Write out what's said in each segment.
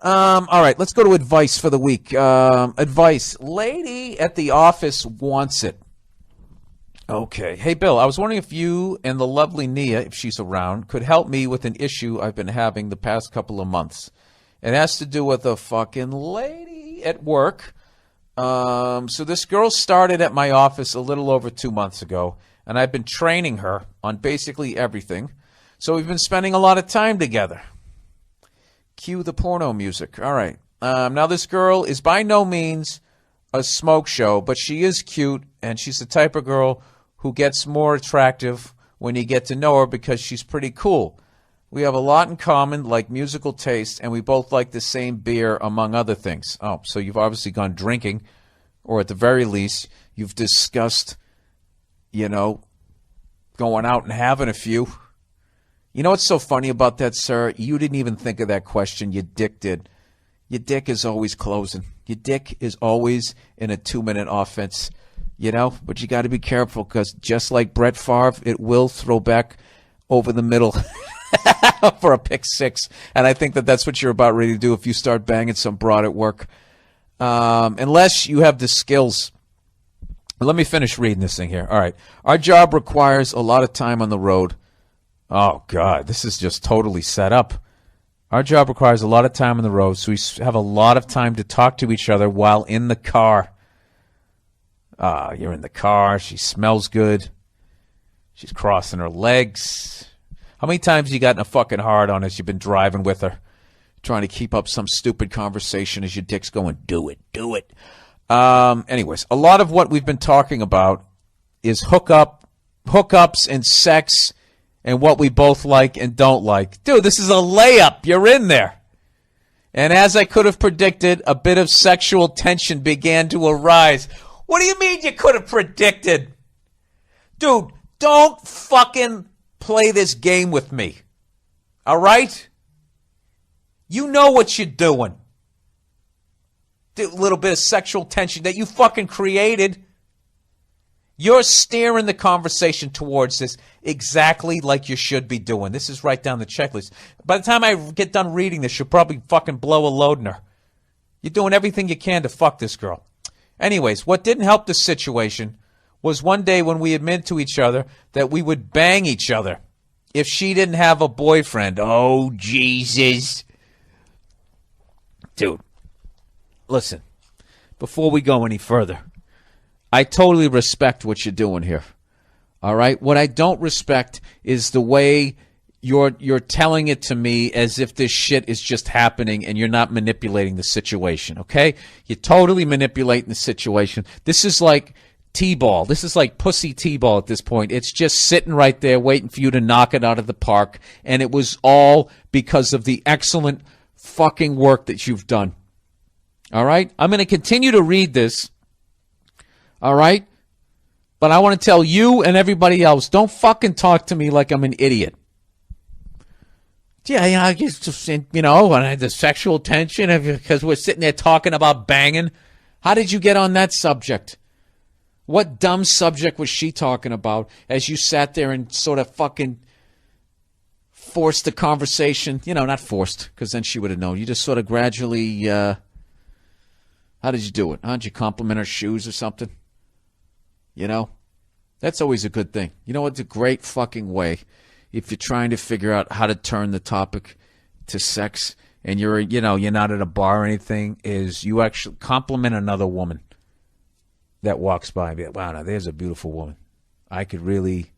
All right, let's go to advice for the week. Advice. Lady at the office wants it. Okay. Hey, Bill, I was wondering if you and the lovely Nia, if she's around, could help me with an issue I've been having the past couple of months. It has to do with a fucking lady at work. So this girl started at my office a little over 2 months ago, and I've been training her on basically everything. So we've been spending a lot of time together. Cue the porno music. All right. Now this girl is by no means a smoke show, but she is cute, and she's the type of girl who gets more attractive when you get to know her because she's pretty cool. We have a lot in common, like musical taste, and we both like the same beer, among other things. Oh, so you've obviously gone drinking, or at the very least, you've discussed, going out and having a few. You know what's so funny about that, sir? You didn't even think of that question. Your dick did. Your dick is always closing. Your dick is always in a 2-minute offense, But you got to be careful because just like Brett Favre, it will throw back over the middle for a pick six. And I think that's what you're about ready to do if you start banging some broad at work. Unless you have the skills. Let me finish reading this thing here. All right. Our job requires a lot of time on the road. Oh, God, this is just totally set up. Our job requires a lot of time on the road, so we have a lot of time to talk to each other while in the car. You're in the car. She smells good. She's crossing her legs. How many times you gotten a fucking hard on as you've been driving with her, trying to keep up some stupid conversation as your dick's going, do it, do it. Anyways, a lot of what we've been talking about is hookups and sex and what we both like and don't like. Dude, this is a layup. You're in there. And as I could have predicted, a bit of sexual tension began to arise. What do you mean you could have predicted? Dude, don't fucking play this game with me. All right? You know what you're doing. A little bit of sexual tension that you fucking created. You're steering the conversation towards this exactly like you should be doing. This is right down the checklist. By the time I get done reading this, you'll probably fucking blow a load in her. You're doing everything you can to fuck this girl. Anyways, what didn't help the situation was one day when we admitted to each other that we would bang each other if she didn't have a boyfriend. Oh, Jesus. Dude, listen, before we go any further, I totally respect what you're doing here. All right? What I don't respect is the way you're telling it to me as if this shit is just happening and you're not manipulating the situation, okay? You're totally manipulating the situation. This is like T-ball. This is like pussy T-ball at this point. It's just sitting right there waiting for you to knock it out of the park, and it was all because of the excellent fucking work that you've done. All right? I'm going to continue to read this. All right? But I want to tell you and everybody else, don't fucking talk to me like I'm an idiot. Yeah, I guess, and I had the sexual tension because we're sitting there talking about banging. How did you get on that subject? What dumb subject was she talking about as you sat there and sort of fucking forced the conversation? Not forced, because then she would have known. You just sort of gradually, how did you do it? Huh? Did you compliment her shoes or something? That's always a good thing. You know what's a great fucking way if you're trying to figure out how to turn the topic to sex and you're not at a bar or anything, is you actually compliment another woman that walks by and be like, wow, now there's a beautiful woman. I could really,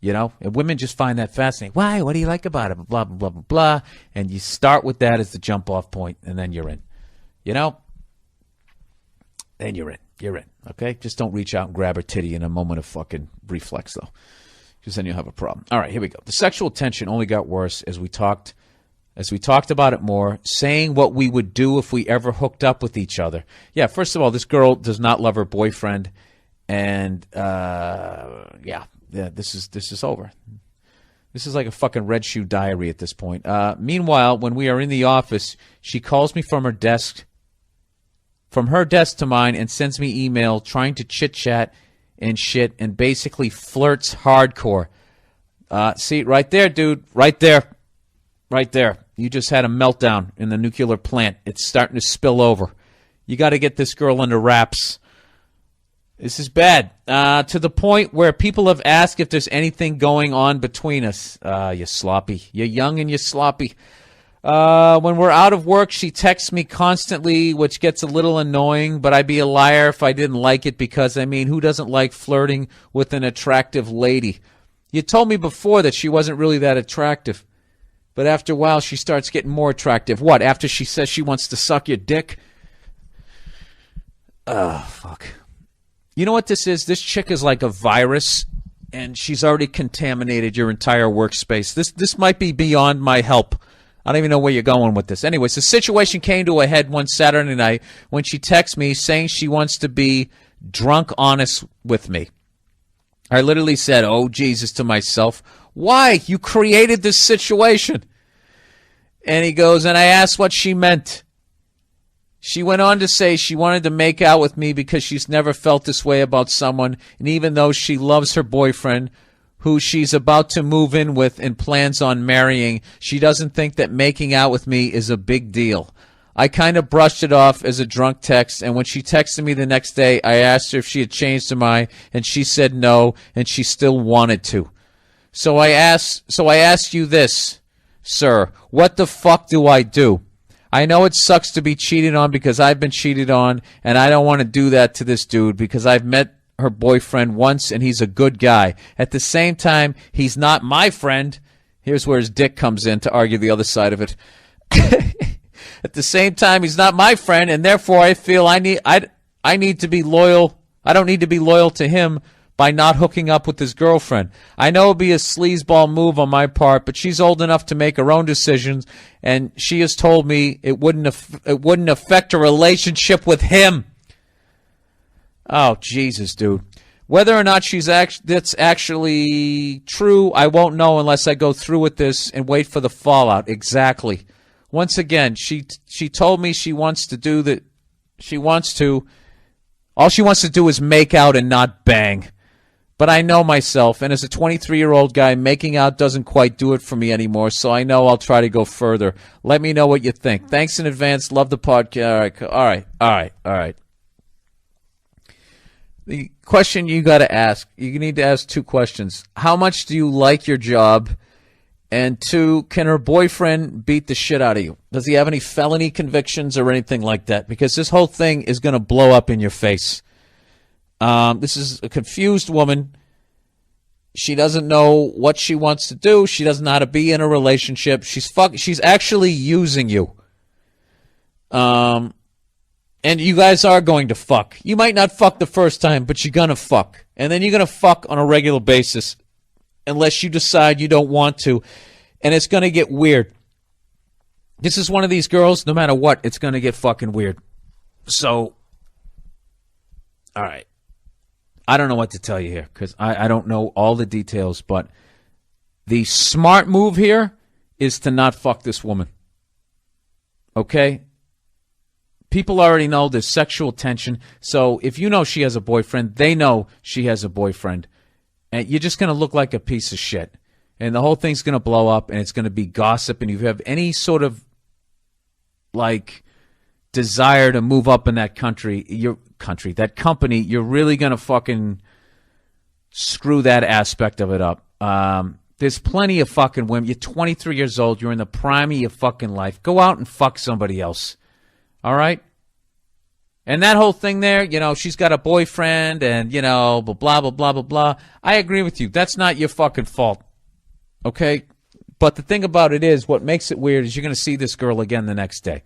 and women just find that fascinating. Why? What do you like about it? Blah, blah, blah, blah, blah. And you start with that as the jump off point, and then you're in. Then you're in. You're in. Okay? Just don't reach out and grab her titty in a moment of fucking reflex, though, because then you'll have a problem. All right, here we go. The sexual tension only got worse as we talked about it more, saying what we would do if we ever hooked up with each other. Yeah, first of all, this girl does not love her boyfriend, and this is over. This is like a fucking Red Shoe Diary at this point. Meanwhile, when we are in the office, she calls me from her desk to mine, and sends me email trying to chit-chat and shit and basically flirts hardcore. See, right there, dude. Right there. Right there. You just had a meltdown in the nuclear plant. It's starting to spill over. You got to get this girl under wraps. This is bad. To the point where people have asked if there's anything going on between us. You sloppy. You're young and you're sloppy. When we're out of work, she texts me constantly, which gets a little annoying, but I'd be a liar if I didn't like it because, I mean, who doesn't like flirting with an attractive lady? You told me before that she wasn't really that attractive, but after a while she starts getting more attractive. What, after she says she wants to suck your dick? Fuck. You know what this is? This chick is like a virus, and she's already contaminated your entire workspace. This might be beyond my help. I don't even know where you're going with this. Anyways, the situation came to a head one Saturday night when she texts me saying she wants to be drunk honest with me. I literally said, oh, Jesus, to myself. Why? You created this situation. And he goes, and I asked what she meant. She went on to say she wanted to make out with me because she's never felt this way about someone, and even though she loves her boyfriend, who she's about to move in with and plans on marrying, she doesn't think that making out with me is a big deal. I kind of brushed it off as a drunk text, and when she texted me the next day, I asked her if she had changed her mind, and she said no, and she still wanted to. So I asked you this, sir, what the fuck do I do? I know it sucks to be cheated on because I've been cheated on, and I don't want to do that to this dude because I've met her boyfriend once and he's a good guy. At the same time, he's not my friend. Here's where his dick comes in to argue the other side of it. At the same time, he's not my friend, and therefore I feel I need to be loyal. I don't need to be loyal to him by not hooking up with his girlfriend. I know it'll be a sleazeball move on my part, but she's old enough to make her own decisions, and she has told me it wouldn't affect her relationship with him. Oh, Jesus, dude. Whether or not that's actually true, I won't know unless I go through with this and wait for the fallout. Exactly. Once again, she told me she wants to do that. All she wants to do is make out and not bang. But I know myself, and as a 23-year-old guy, making out doesn't quite do it for me anymore, so I know I'll try to go further. Let me know what you think. Thanks in advance. Love the podcast. All right. The question you got to ask, you need to ask two questions. How much do you like your job? And two, can her boyfriend beat the shit out of you? Does he have any felony convictions or anything like that? Because this whole thing is going to blow up in your face. This is a confused woman. She doesn't know what she wants to do. She doesn't know how to be in a relationship. She's actually using you. And you guys are going to fuck. You might not fuck the first time, but you're going to fuck. And then you're going to fuck on a regular basis unless you decide you don't want to. And it's going to get weird. This is one of these girls, no matter what, it's going to get fucking weird. So, all right. I don't know what to tell you here because I don't know all the details, but the smart move here is to not fuck this woman. Okay? People already know there's sexual tension, so if you know she has a boyfriend, they know she has a boyfriend, and you're just going to look like a piece of shit. And the whole thing's going to blow up, and it's going to be gossip, and if you have any sort of, like, desire to move up in that company, you're really going to fucking screw that aspect of it up. There's plenty of fucking women. You're 23 years old. You're in the prime of your fucking life. Go out and fuck somebody else. All right? And that whole thing there, she's got a boyfriend and, blah, blah, blah, blah, blah. I agree with you. That's not your fucking fault. Okay? But the thing about it is, what makes it weird is you're going to see this girl again the next day.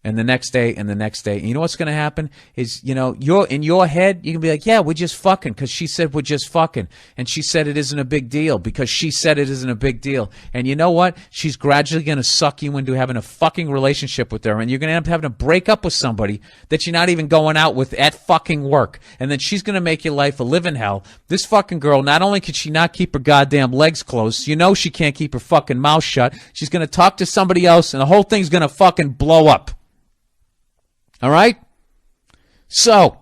And the next day, and the next day. And you know what's going to happen is, you're in your head, you can be like, yeah, we're just fucking because she said we're just fucking. And she said it isn't a big deal because she said it isn't a big deal. And you know what? She's gradually going to suck you into having a fucking relationship with her. And you're going to end up having to break up with somebody that you're not even going out with at fucking work. And then she's going to make your life a living hell. This fucking girl, not only can she not keep her goddamn legs closed, she can't keep her fucking mouth shut. She's going to talk to somebody else and the whole thing's going to fucking blow up. All right? So,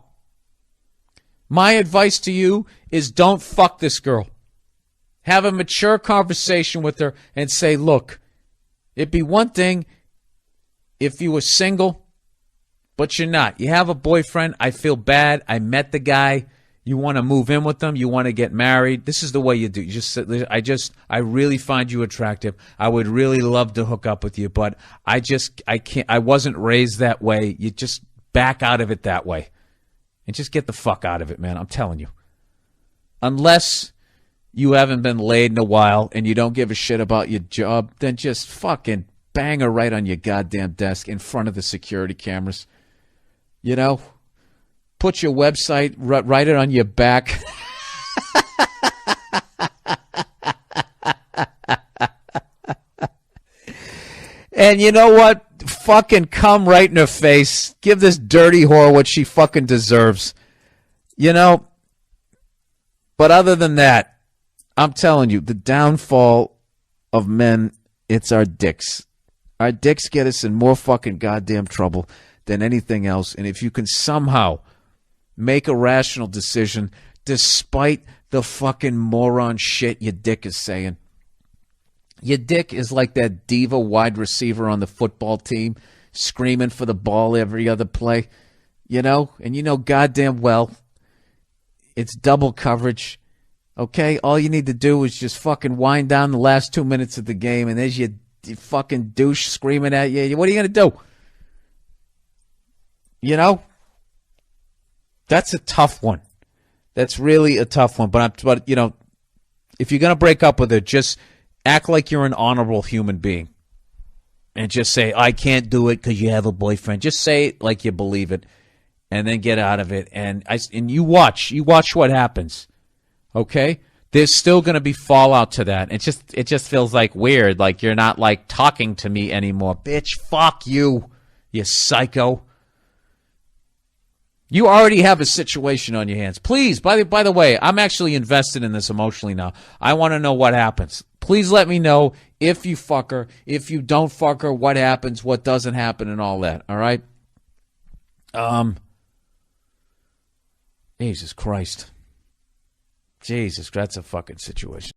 my advice to you is don't fuck this girl. Have a mature conversation with her and say, look, It'd be one thing if you were single, but you're not. You have a boyfriend. I feel bad. I met the guy. You want to move in with them. You want to get married. This is the way you do. You I really find you attractive. I would really love to hook up with you, but I can't. I wasn't raised that way. You just back out of it that way and just get the fuck out of it, man. I'm telling you. Unless you haven't been laid in a while and you don't give a shit about your job, then just fucking bang her right on your goddamn desk in front of the security cameras. You know? Put your website, write it on your back. And you know what? Fucking come right in her face. Give this dirty whore what she fucking deserves. You know? But other than that, I'm telling you, the downfall of men, it's our dicks. Our dicks get us in more fucking goddamn trouble than anything else. And if you can somehow make a rational decision despite the fucking moron shit your dick is saying. Your dick is like that diva wide receiver on the football team screaming for the ball every other play, you know? And you know goddamn well it's double coverage, okay? All you need to do is just fucking wind down the last 2 minutes of the game and there's your fucking douche screaming at you. What are you going to do? You know? That's a tough one. That's really a tough one. But you know, if you're going to break up with her, just act like you're an honorable human being. And just say, I can't do it because you have a boyfriend. Just say it like you believe it. And then get out of it. And you watch what happens. Okay? There's still going to be fallout to that. It just feels like weird. Like you're not like talking to me anymore. Bitch, fuck you, you psycho. You already have a situation on your hands. Please, by the way, I'm actually invested in this emotionally now. I want to know what happens. Please let me know if you fuck her, if you don't fuck her, what happens, what doesn't happen, and all that. All right? Jesus Christ. Jesus, that's a fucking situation.